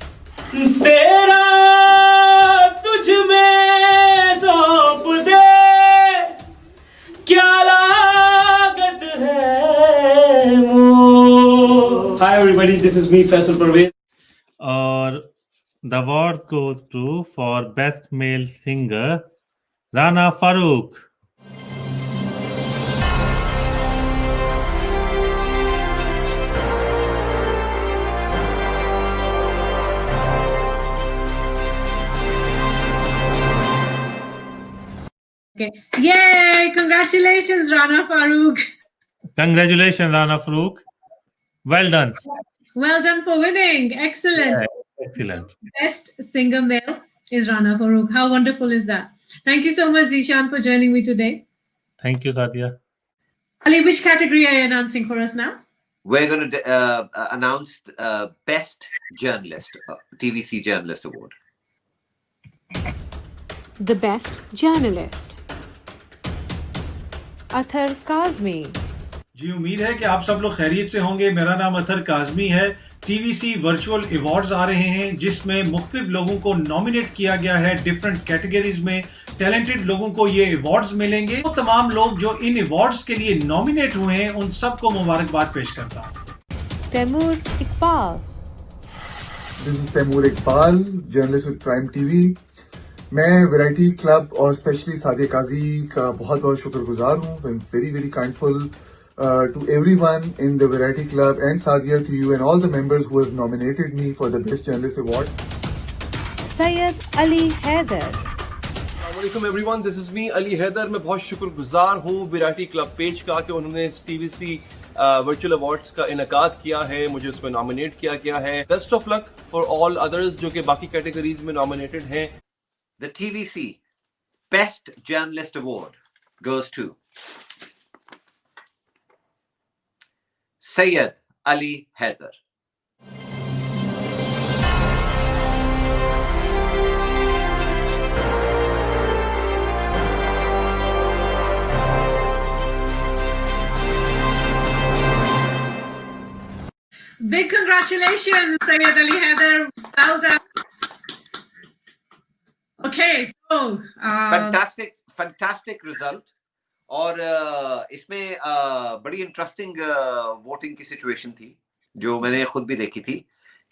तेरा तुझ में सौंप दे क्या लागत है वो. Hi everybody, this is me Faisal Pervez. और the award goes to for best male singer Rana Farooq. Okay. Yay! Congratulations, Rana Farooq. Congratulations, Rana Farooq. Well done. Well done for winning. Excellent. Yeah, excellent. Best singer male is Rana Farooq. How wonderful is that? Thank you so much, Zishan, for joining me today. Thank you, Sadia. Ali, which category are you announcing for us now? We're going to announce Best Journalist, TVC Journalist Award. The Best Journalist. Athar Kazmi. जी, उम्मीद है कि आप सब लोग खैरियत से होंगे. मेरा नाम अथर काज़मी है. टीवीसी वर्चुअल अवार्ड्स आ रहे हैं जिसमें मुख्तलिफ लोगों को नॉमिनेट किया गया है. डिफरेंट कैटेगरीज में टैलेंटेड लोगों को ये अवार्ड्स मिलेंगे. तो तमाम लोग जो इन अवार्ड्स के लिए नॉमिनेट हुए हैं उन सबको मुबारकबाद पेश करता हूँ. Taimur Iqbal. This is Taimur Iqbal, journalist with prime TV. मैं वैरायटी क्लब और स्पेशली सादिया काजी का बहुत बहुत शुक्रगुजार हूँ. I am very very kindful to everyone in the Variety Club and Sadia, to you and all the members who have nominated me for the Best Journalist Award. Syed Ali Haider. Assalamualaikum everyone, this is me Ali Haider. मैं बहुत शुक्रगुजार हूँ variety club page का कि उन्होंने इस TVC virtual awards का इनेकाद किया है, मुझे उसमें नॉमिनेट किया गया है. Best of luck for all others जो कि बाकी कैटेगरीज में नॉमिनेटेड हैं. The TVC Best Journalist Award goes to Syed Ali Haider. Big congratulations, Syed Ali Haider. Well done. Okay, so fantastic result. और इसमें बड़ी इंटरेस्टिंग वोटिंग की situation थी जो मैंने खुद भी देखी थी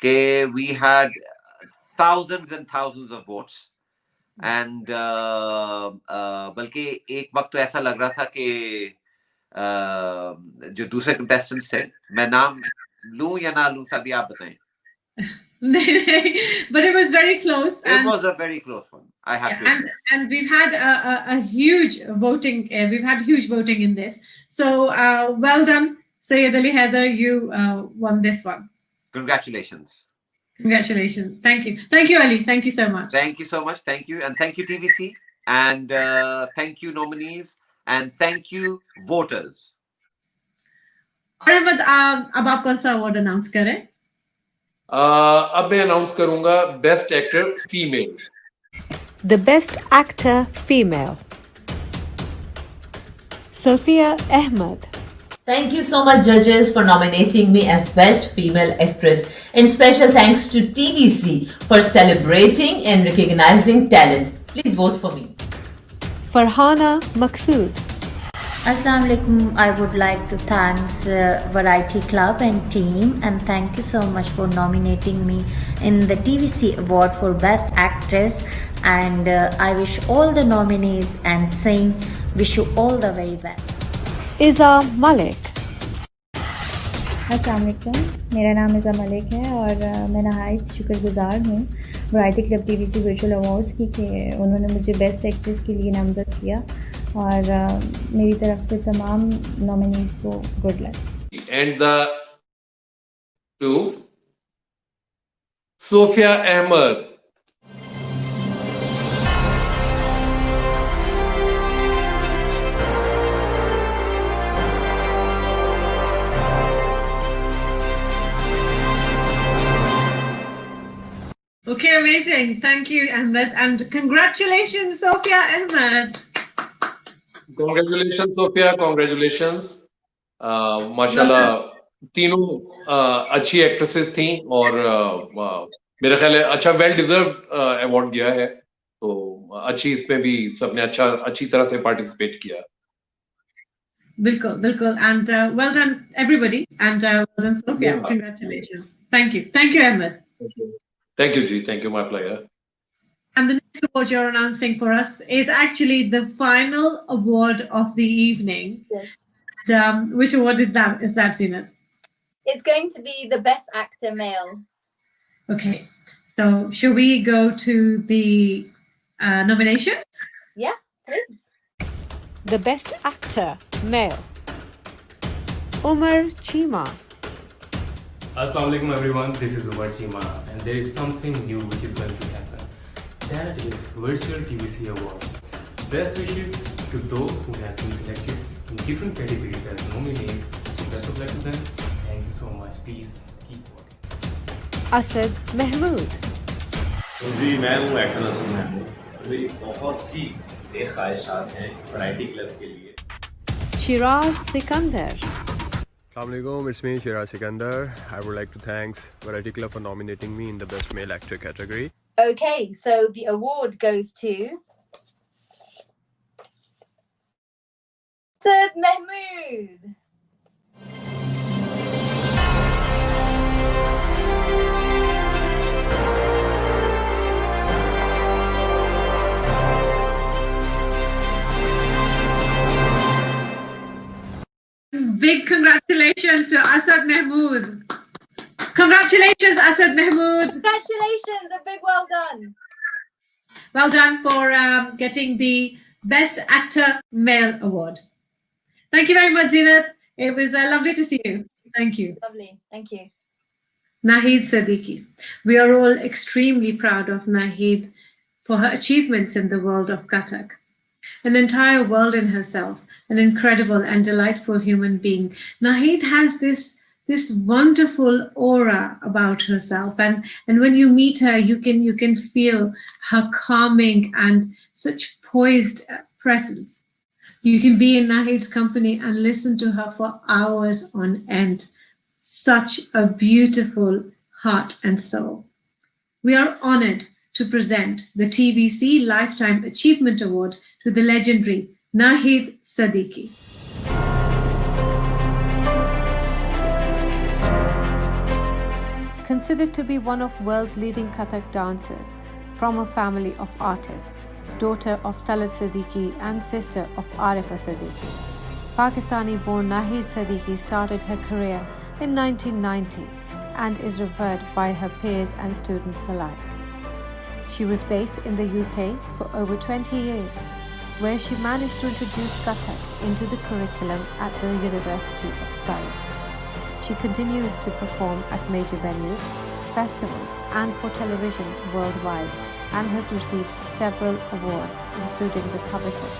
कि we had thousands and thousands of votes and बल्कि एक वक्त तो ऐसा लग रहा था कि जो दूसरे कंटेस्टेंट्स थे, मैं नाम लूं या ना लूं, सादिया आप बताएं. But it was very close. It was a very close one. I have to admit. And we've had a huge voting. We've had huge voting in this. So well done, Syed Ali Haider. You won this one. Congratulations. Congratulations. Thank you. Thank you, Ali. Thank you so much. Thank you so much. Thank you. And thank you, TVC. And thank you, nominees. And thank you, voters. और अब आप कौन सा award announce करें? अब मैं announce करूंगा best actor female. The Best Actor Female. Sophia Ahmed. Thank you so much, judges, for nominating me as Best Female Actress. And special thanks to TVC for celebrating and recognizing talent. Please vote for me. Farhana Maqsood. Assalamu alaikum. I would like to thank Variety Club and team, and thank you so much for nominating me in the TVC Award for Best Actress. And I wish all the nominees and wish you all the very best. Iza Malik. अस्सलाम वालेकुम, मेरा नाम इज़ा मलिक है और मैं नहायत शुक्रगुजार हूँ variety club TVC virtual awards की कि उन्होंने मुझे बेस्ट एक्ट्रेस के लिए नामज़द किया और मेरी तरफ से तमाम नॉमिनीज को good luck. And the to Sofia Ahmed. Okay, amazing. Thank you, Ahmed, and congratulations, Sophia Ahmed. Congratulations, Sophia. Congratulations. माशाल्लाह तीनों अच्छी एक्ट्रेसेस थी और मेरा ख्याल है अच्छा वेल डिजर्व्ड अवार्ड गया है, तो अच्छी इसमें भी सबने अच्छी तरह से पार्टिसिपेट किया. बिल्कुल बिल्कुल. And well done everybody, and well done Sophia. Yeah. Congratulations. Thank you Ahmed. Thank you Ji. Thank you, my pleasure. And the next award you're announcing for us is actually the final award of the evening. Yes. And, which award is that, Zinat? It's going to be the Best Actor Male. Okay. So, should we go to the nominations? Yeah, please. The Best Actor Male. Umar Chima. Assalamu alaikum everyone, this is Umar Chima, and there is something new which is going to happen. That is Virtual TVC Awards. Best wishes to those who have been selected in different categories as nominees. So best of luck to them. Thank you so much. Please keep voting. Asad Mahmood. जी मैं हूँ actor Asad Mahmood. मेरी बहुत सी ख्वाहिशात हैं variety club के लिए. Shiraz Sikandar. Assalamualaikum, it's me Shiraz Sikandar. I would like to thank Variety Club for nominating me in the Best Male Actor category. Okay, so the award goes to Asad Mahmood. Big congratulations to Asad Mahmood. Congratulations, Asad Mahmood. Congratulations, a big well done. Well done for getting the Best Actor Male Award. Thank you very much, Zinat. It was lovely to see you. Thank you. Lovely, thank you. Nahid Siddiqui. We are all extremely proud of Nahid for her achievements in the world of Kathak. An entire world in herself, an incredible and delightful human being. Nahid has this wonderful aura about herself, and when you meet her, you can feel her calming and such poised presence. You can be in Nahid's company and listen to her for hours on end. Such a beautiful heart and soul. We are honored to present the TVC Lifetime Achievement Award to the legendary Nahid Siddiqui. Considered to be one of the world's leading Kathak dancers, from a family of artists, daughter of Talat Siddiqui and sister of Arifa Siddiqui, Pakistani-born Nahid Siddiqui started her career in 1990 and is revered by her peers and students alike. She was based in the UK for over 20 years, where she managed to introduce Kathak into the curriculum at the University of Surrey. She continues to perform at major venues, festivals and for television worldwide, and has received several awards, including the coveted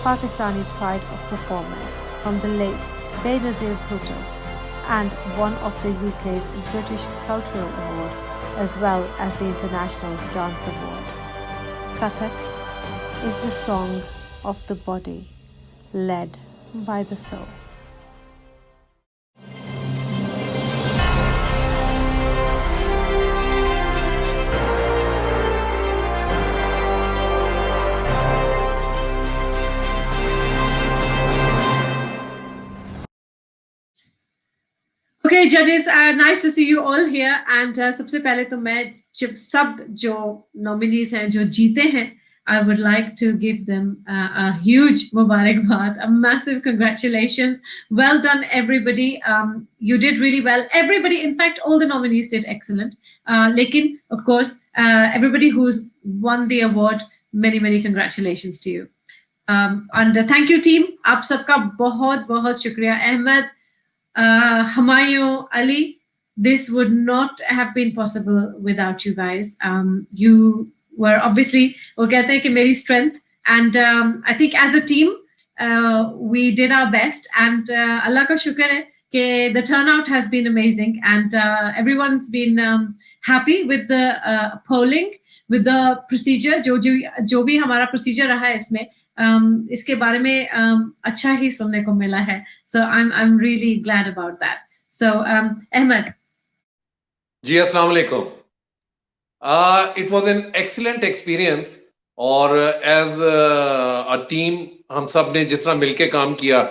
Pakistani Pride of Performance from the late Benazir Bhutto and one of the UK's British Cultural Award, as well as the International Dance Award. Kathak is the song of the body, led by the soul. Okay, judges, nice to see you all here. And सबसे पहले तो मैं जब सब जो nominees हैं जो जीते हैं, I would like to give them a huge Mubarakbad, a massive congratulations. Well done, everybody. You did really well. Everybody, in fact, all the nominees did excellent. Lekin, of course, everybody who's won the award, many, many congratulations to you. And thank you, team. आप सबका बहुत बहुत शुक्रिया. Ahmed, Humayun, Ali, this would not have been possible without you guys. You were obviously, वो कहते हैं कि मेरी strength, and I think as a team we did our best, and Allah का शुक्र है कि the turnout has been amazing, and everyone's been happy with the polling, with the procedure. जो भी हमारा procedure रहा है इसमें, इसके बारे में अच्छा ही सुनने को मिला है. So I'm really glad about that. So Ahmed. जी अस्सलाम वालेकुम. It was an excellent experience, और as a team हम सब ने जिस तरह मिलके काम किया,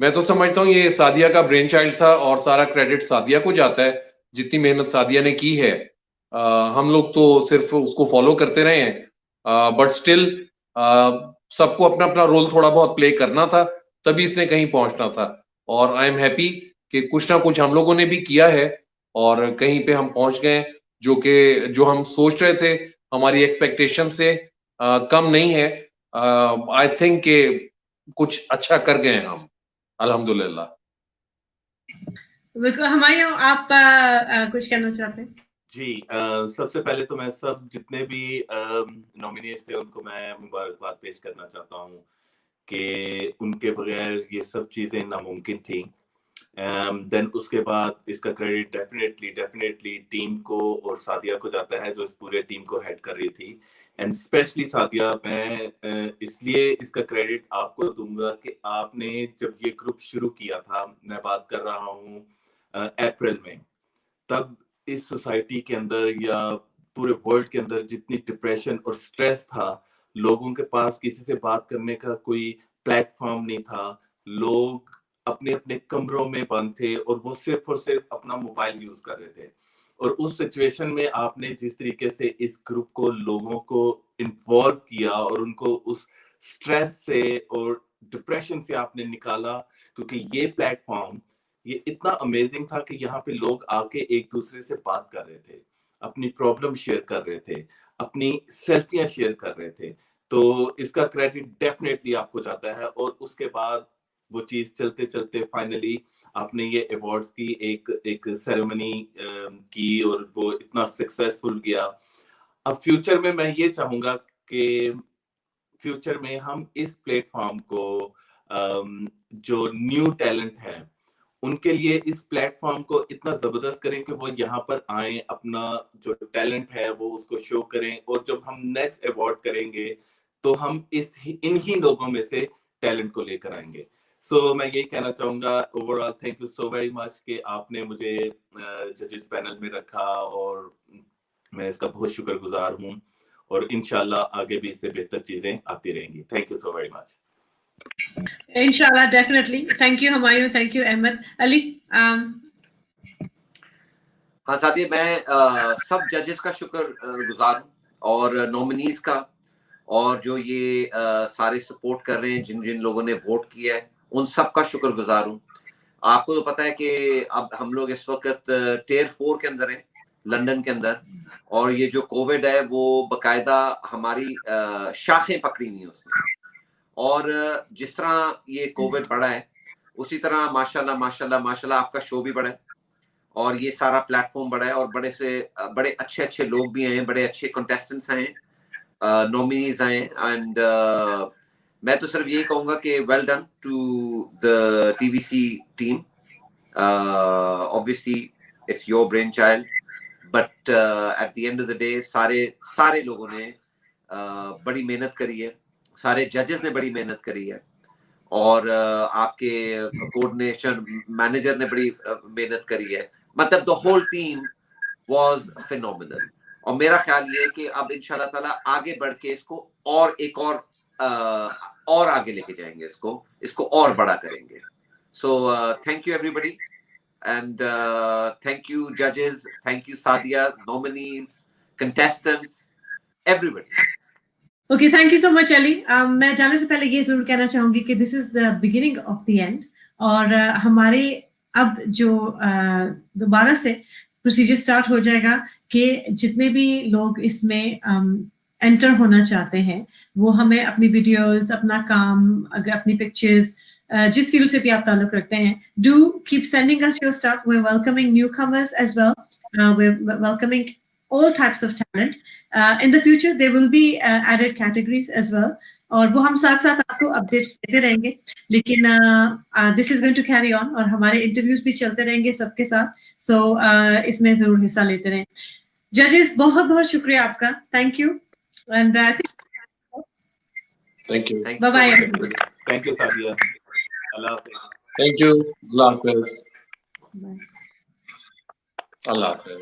मैं तो समझता हूँ ये सादिया का ब्रेन चाइल्ड था, और सारा क्रेडिट सादिया को जाता है. जितनी मेहनत सादिया ने की है, हम लोग तो सिर्फ उसको फॉलो करते रहे हैं, बट स्टिल सबको अपना अपना रोल थोड़ा बहुत प्ले करना था, तभी इसने कहीं पहुंचना था. और आई एम हैप्पी कि कुछ ना कुछ हम लोगों ने भी किया है और कहीं पे हम पहुंच गए, जो हम सोच रहे थे हमारी एक्सपेक्टेशन से कम नहीं है. आई थिंक कि कुछ अच्छा कर गए हम, अल्हम्दुलिल्लाह. हुमायूं, आप कुछ कहना चाहते हैं? जी, सबसे पहले तो मैं सब जितने भी नॉमिनीज थे उनको मैं मुबारकबाद पेश करना चाहता हूँ कि उनके बगैर ये सब चीज़ें नामुमकिन थी. देन उसके बाद इसका क्रेडिट डेफिनेटली टीम को और सादिया को जाता है, जो इस पूरे टीम को हेड कर रही थी. एंड स्पेशली सादिया, मैं इसलिए इसका क्रेडिट आपको दूंगा कि आपने जब ये ग्रुप शुरू किया था, मैं बात कर रहा हूँ अप्रैल में, तब इस सोसाइटी के अंदर या पूरे वर्ल्ड के अंदर जितनी डिप्रेशन और स्ट्रेस था, लोगों के पास किसी से बात करने का कोई प्लेटफॉर्म नहीं था. लोग अपने अपने कमरों में बंद थे और वो सिर्फ और सिर्फ अपना मोबाइल यूज कर रहे थे. और उस सिचुएशन में आपने जिस तरीके से इस ग्रुप को, लोगों को इन्वॉल्व किया और उनको उस स्ट्रेस से और डिप्रेशन से आपने निकाला, क्योंकि ये प्लेटफॉर्म ये इतना अमेजिंग था कि यहाँ पे लोग आके एक दूसरे से बात कर रहे थे, अपनी प्रॉब्लम शेयर कर रहे थे, अपनी सेल्फियां शेयर कर रहे थे। तो इसका क्रेडिट डेफिनेटली आपको जाता है। और उसके बाद वो चीज चलते चलते फाइनली आपने ये अवार्ड्स की एक सेरेमनी की और वो इतना सक्सेसफुल गया। अब फ्यूचर में मैं ये चाहूंगा कि फ्यूचर में हम इस प्लेटफॉर्म को जो न्यू टैलेंट है उनके लिए इस प्लेटफॉर्म को इतना जबरदस्त करें कि वो यहाँ पर आए, अपना जो टैलेंट है वो उसको शो करें। और जब हम नेक्स्ट अवार्ड करेंगे तो हम इन ही लोगों में से टैलेंट को लेकर आएंगे। सो मैं यही कहना चाहूंगा, overall thank you so very much कि आपने मुझे जजेस पैनल में रखा और मैं इसका बहुत शुक्रगुजार हूँ। और इंशाल्लाह आगे भी इससे बेहतर चीजें आती रहेंगी। Thank you so very much. Inshallah, definitely. Thank you, Humayun. Thank you, Ahmed. Ali. हाँ सादिया, मैं सब जजेस का शुक्रगुजार हूँ और नॉमिनीज का, और जो ये सारे सपोर्ट कर रहे हैं, जिन जिन लोगों ने वोट किया है उन सब का शुक्रगुजार हूँ। आपको तो पता है कि अब हम लोग इस वक्त टियर 4 के अंदर हैं, लंदन के अंदर, और ये जो कोविड है वो बकायदा हमारी शाखें पकड़ी नहीं उसने। और जिस तरह ये कोविड बढ़ा है उसी तरह माशाल्लाह माशाल्लाह माशाल्लाह आपका शो भी बढ़ा है और ये सारा प्लेटफॉर्म बढ़ा है और बड़े अच्छे अच्छे लोग भी हैं, बड़े अच्छे कंटेस्टेंट्स हैं, नॉमिनीज आए। एंड मैं तो सिर्फ यही कहूंगा कि well done to the TVC team. Obviously it's your brain child, but at the end of the day सारे लोगों ने बड़ी मेहनत करी है, सारे जजेस ने बड़ी मेहनत करी है, और आपके कोऑर्डिनेशन मैनेजर ने बड़ी मेहनत करी है। मतलब the whole team was phenomenal. और मेरा ख्याल ये है कि अब इंशाल्लाह ताला आगे बढ़ के इसको और एक और आगे लेके जाएंगे, इसको और बड़ा करेंगे। So thank you everybody, and thank you जजेस, thank you Sadia, nominees, contestants, everybody. Okay, thank you so much, Ali. मैं जाने से पहले ये जरूर कहना चाहूंगी कि this is the beginning of the end, और हमारे अब जो दोबारा से प्रोसीजर स्टार्ट हो जाएगा कि जितने भी लोग इसमें एंटर होना चाहते हैं वो हमें अपनी वीडियोस, अपना काम, अगर अपनी पिक्चर्स, जिस फील्ड से भी आप ताल्लुक रखते हैं, do keep sending us your stuff. We're welcoming newcomers as well. We're welcoming all types of talent. In the future there will be added categories as well, और वो हम साथ साथ आपको अपडेट्स देते रहेंगे। लेकिन this is going to carry on, और हमारे इंटरव्यूज भी चलते रहेंगे सबके साथ। सो इसमें जरूर हिस्सा लेते रहें। जजेस, बहुत बहुत शुक्रिया आपका, thank you, and thank you, bye bye. Thank you Sadia, अल्लाह हाफिज। थैंक यू, अल्लाह हाफिज, अल्लाह हाफिज।